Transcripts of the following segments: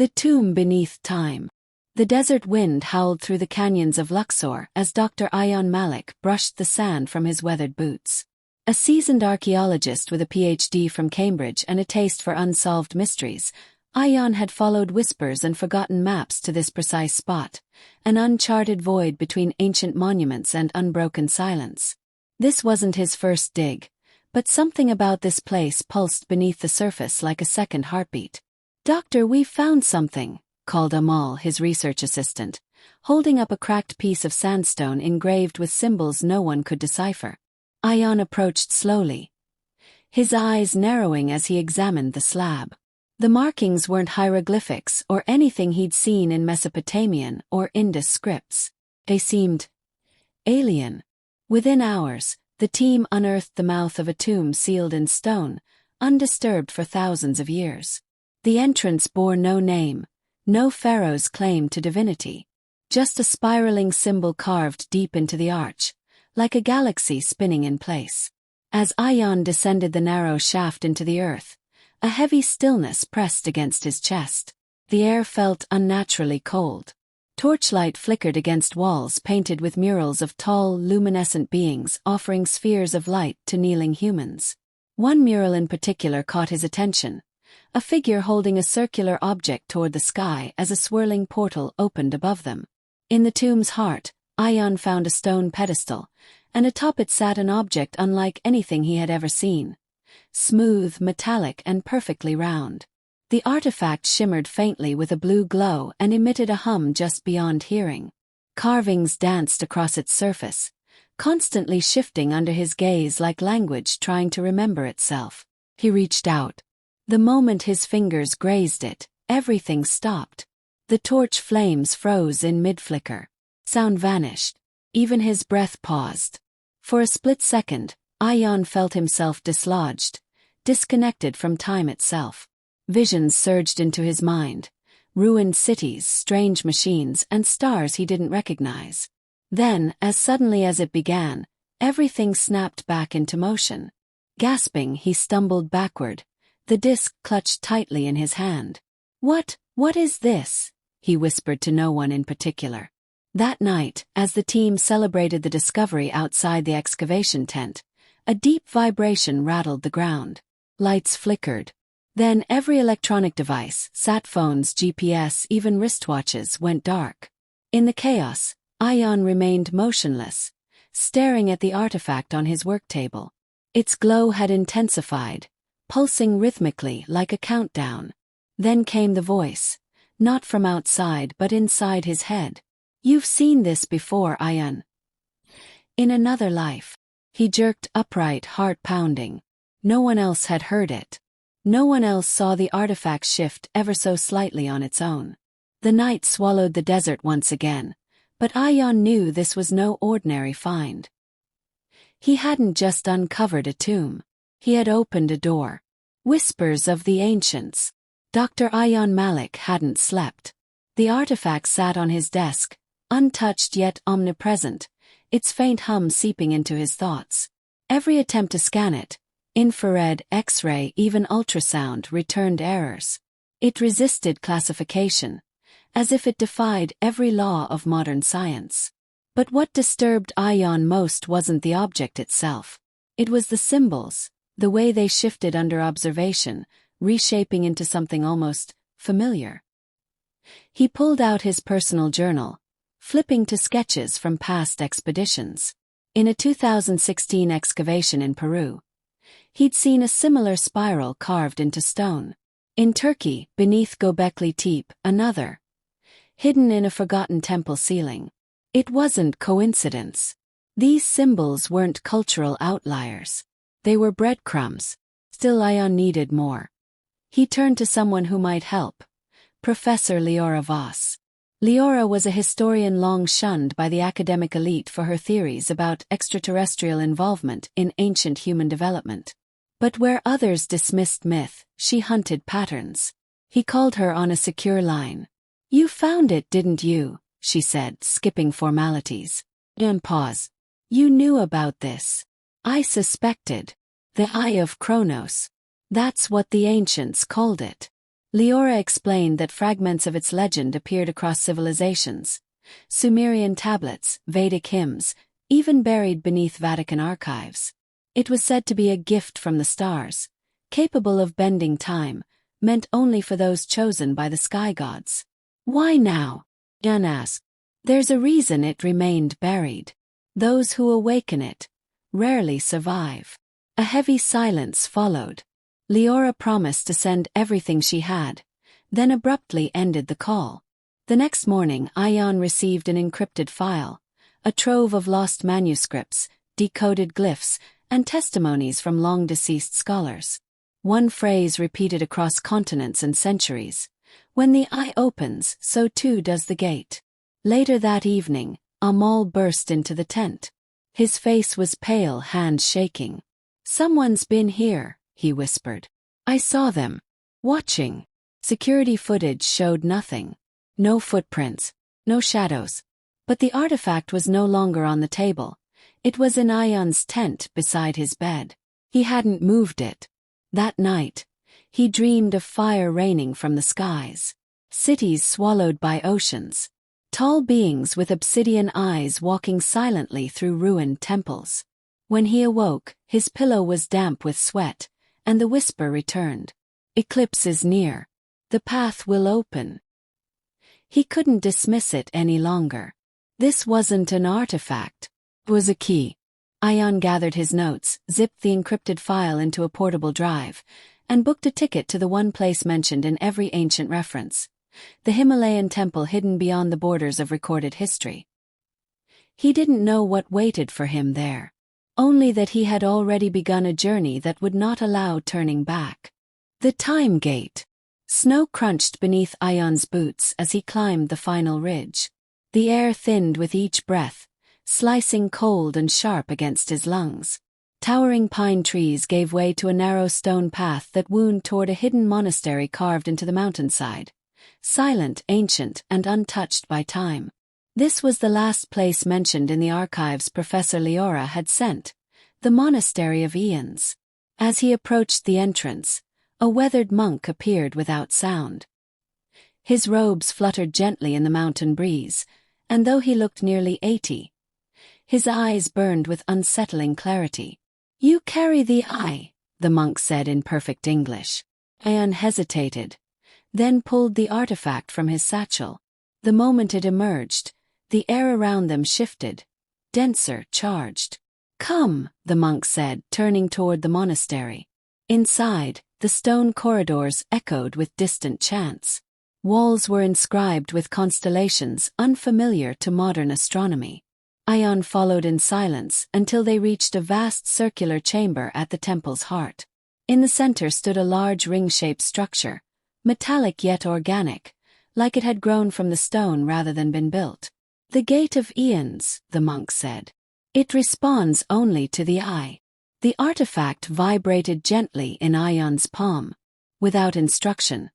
The tomb beneath time. The desert wind howled through the canyons of Luxor as Dr. Ayan Malik brushed the sand from his weathered boots. A seasoned archaeologist with a PhD from Cambridge and a taste for unsolved mysteries, Ayan had followed whispers and forgotten maps to this precise spot, an uncharted void between ancient monuments and unbroken silence. This wasn't his first dig, but something about this place pulsed beneath the surface like a second heartbeat. "Doctor, we've found something," called Amal, his research assistant, holding up a cracked piece of sandstone engraved with symbols no one could decipher. Ayan approached slowly, his eyes narrowing as he examined the slab. The markings weren't hieroglyphics or anything he'd seen in Mesopotamian or Indus scripts. They seemed alien. Within hours, the team unearthed the mouth of a tomb sealed in stone, undisturbed for thousands of years. The entrance bore no name, no pharaoh's claim to divinity. Just a spiraling symbol carved deep into the arch, like a galaxy spinning in place. As Ayan descended the narrow shaft into the earth, a heavy stillness pressed against his chest. The air felt unnaturally cold. Torchlight flickered against walls painted with murals of tall, luminescent beings offering spheres of light to kneeling humans. One mural in particular caught his attention, a figure holding a circular object toward the sky as a swirling portal opened above them. In the tomb's heart, Ayan found a stone pedestal, and atop it sat an object unlike anything he had ever seen. Smooth, metallic, and perfectly round. The artifact shimmered faintly with a blue glow and emitted a hum just beyond hearing. Carvings danced across its surface, constantly shifting under his gaze like language trying to remember itself. He reached out. The moment his fingers grazed it, everything stopped. The torch flames froze in mid-flicker. Sound vanished. Even his breath paused. For a split second, Ayan felt himself dislodged, disconnected from time itself. Visions surged into his mind. Ruined cities, strange machines, and stars he didn't recognize. Then, as suddenly as it began, everything snapped back into motion. Gasping, he stumbled backward, the disc clutched tightly in his hand. What is this?" he whispered to no one in particular. That night, as the team celebrated the discovery outside the excavation tent, a deep vibration rattled the ground. Lights flickered. Then every electronic device, sat phones, GPS, even wristwatches, went dark. In the chaos, Ayan remained motionless, staring at the artifact on his work table. Its glow had intensified, pulsing rhythmically like a countdown. Then came the voice, not from outside but inside his head. "You've seen this before, Ayan. In another life." He jerked upright, heart pounding. No one else had heard it. No one else saw the artifact shift ever so slightly on its own. The night swallowed the desert once again, but Ayan knew this was no ordinary find. He hadn't just uncovered a tomb. He had opened a door. Whispers of the ancients. Dr. Ayan Malik hadn't slept. The artifact sat on his desk, untouched yet omnipresent, its faint hum seeping into his thoughts. Every attempt to scan it, infrared, X-ray, even ultrasound, returned errors. It resisted classification, as if it defied every law of modern science. But what disturbed Ayan most wasn't the object itself. It was the symbols, the way they shifted under observation, reshaping into something almost familiar. He pulled out his personal journal, flipping to sketches from past expeditions. In a 2016 excavation in Peru, he'd seen a similar spiral carved into stone. In Turkey, beneath Göbekli Tepe, another, hidden in a forgotten temple ceiling. It wasn't coincidence. These symbols weren't cultural outliers. They were breadcrumbs. Still, Ayan needed more. He turned to someone who might help. Professor Leora Voss. Leora was a historian long shunned by the academic elite for her theories about extraterrestrial involvement in ancient human development. But where others dismissed myth, she hunted patterns. He called her on a secure line. "You found it, didn't you?" she said, skipping formalities. Then pause. "You knew about this." "I suspected. The Eye of Kronos. That's what the ancients called it." Leora explained that fragments of its legend appeared across civilizations. Sumerian tablets, Vedic hymns, even buried beneath Vatican archives. It was said to be a gift from the stars, capable of bending time, meant only for those chosen by the sky gods. Why now? Jan asked. There's a reason it remained buried. Those who awaken it rarely survive. A heavy silence followed. Leora promised to send everything she had, then abruptly ended the call. The next morning, Ion received an encrypted file, a trove of lost manuscripts, decoded glyphs, and testimonies from long-deceased scholars. One phrase repeated across continents and centuries: when the eye opens, so too does the gate. Later that evening, Amal burst into the tent. His face was pale, hands shaking. "Someone's been here," he whispered. "I saw them. Watching." Security footage showed nothing. No footprints, no shadows. But the artifact was no longer on the table. It was in Ion's tent beside his bed. He hadn't moved it. That night, he dreamed of fire raining from the skies, cities swallowed by oceans, tall beings with obsidian eyes walking silently through ruined temples. When he awoke, his pillow was damp with sweat, and the whisper returned. "Eclipse is near. The path will open." He couldn't dismiss it any longer. This wasn't an artifact. It was a key. Ion gathered his notes, zipped the encrypted file into a portable drive, and booked a ticket to the one place mentioned in every ancient reference: the Himalayan temple hidden beyond the borders of recorded history. He didn't know what waited for him there, only that he had already begun a journey that would not allow turning back. The time gate. Snow crunched beneath Ion's boots as he climbed the final ridge. The air thinned with each breath, slicing cold and sharp against his lungs. Towering pine trees gave way to a narrow stone path that wound toward a hidden monastery carved into the mountainside. Silent, ancient, and untouched by time. This was the last place mentioned in the archives Professor Leora had sent, the Monastery of Aeons. As he approached the entrance, a weathered monk appeared without sound. His robes fluttered gently in the mountain breeze, and though he looked nearly 80, his eyes burned with unsettling clarity. "You carry the eye," the monk said in perfect English. Ion hesitated, then pulled the artifact from his satchel. The moment it emerged, the air around them shifted, denser, charged. "Come," the monk said, turning toward the monastery. Inside, the stone corridors echoed with distant chants. Walls were inscribed with constellations unfamiliar to modern astronomy. Ion followed in silence until they reached a vast circular chamber at the temple's heart. In the center stood a large ring-shaped structure, metallic yet organic, like it had grown from the stone rather than been built. "The Gate of Aeons," the monk said. "It responds only to the eye." The artifact vibrated gently in Ion's palm. Without instruction,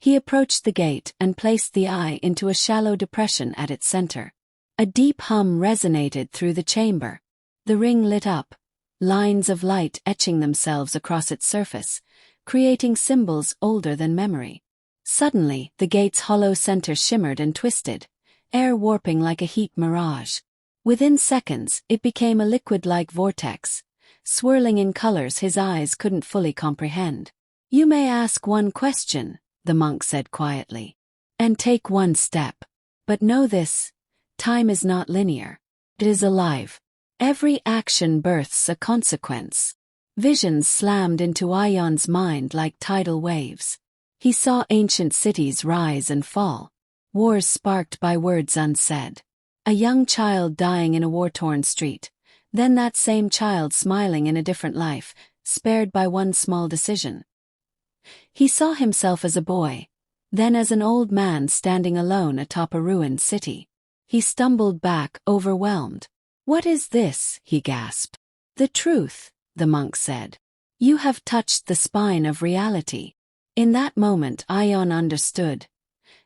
he approached the gate and placed the eye into a shallow depression at its center. A deep hum resonated through the chamber. The ring lit up, lines of light etching themselves across its surface, creating symbols older than memory. Suddenly, the gate's hollow center shimmered and twisted, air warping like a heat mirage. Within seconds, it became a liquid-like vortex, swirling in colors his eyes couldn't fully comprehend. "You may ask one question," the monk said quietly, "and take one step. But know this: time is not linear. It is alive. Every action births a consequence." Visions slammed into Ion's mind like tidal waves. He saw ancient cities rise and fall, wars sparked by words unsaid. A young child dying in a war-torn street, then that same child smiling in a different life, spared by one small decision. He saw himself as a boy, then as an old man standing alone atop a ruined city. He stumbled back, overwhelmed. "What is this?" he gasped. "The truth," the monk said. "You have touched the spine of reality." In that moment Ion understood.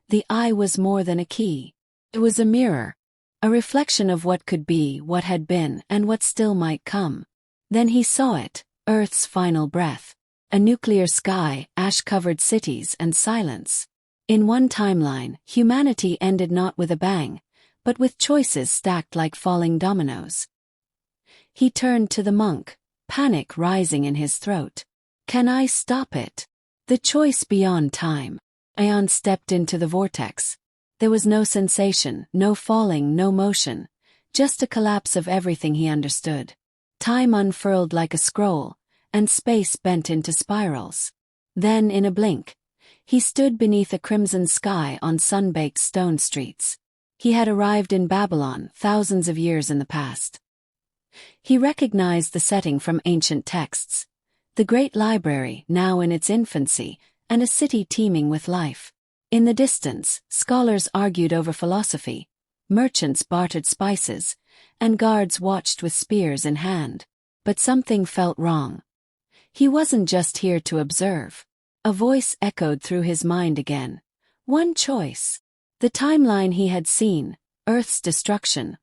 The eye was more than a key. It was a mirror, a reflection of what could be, what had been, and what still might come. Then he saw it, Earth's final breath. A nuclear sky, ash-covered cities, and silence. In one timeline, humanity ended not with a bang, but with choices stacked like falling dominoes. He turned to the monk, panic rising in his throat. Can I stop it? The choice beyond time. Ion stepped into the vortex. There was no sensation, no falling, no motion, just a collapse of everything he understood. Time unfurled like a scroll, and space bent into spirals. Then, in a blink, he stood beneath a crimson sky on sun-baked stone streets. He had arrived in Babylon thousands of years in the past. He recognized the setting from ancient texts. The great library, now in its infancy, and a city teeming with life. In the distance, scholars argued over philosophy, merchants bartered spices, and guards watched with spears in hand. But something felt wrong. He wasn't just here to observe. A voice echoed through his mind again. One choice. The timeline he had seen, Earth's destruction,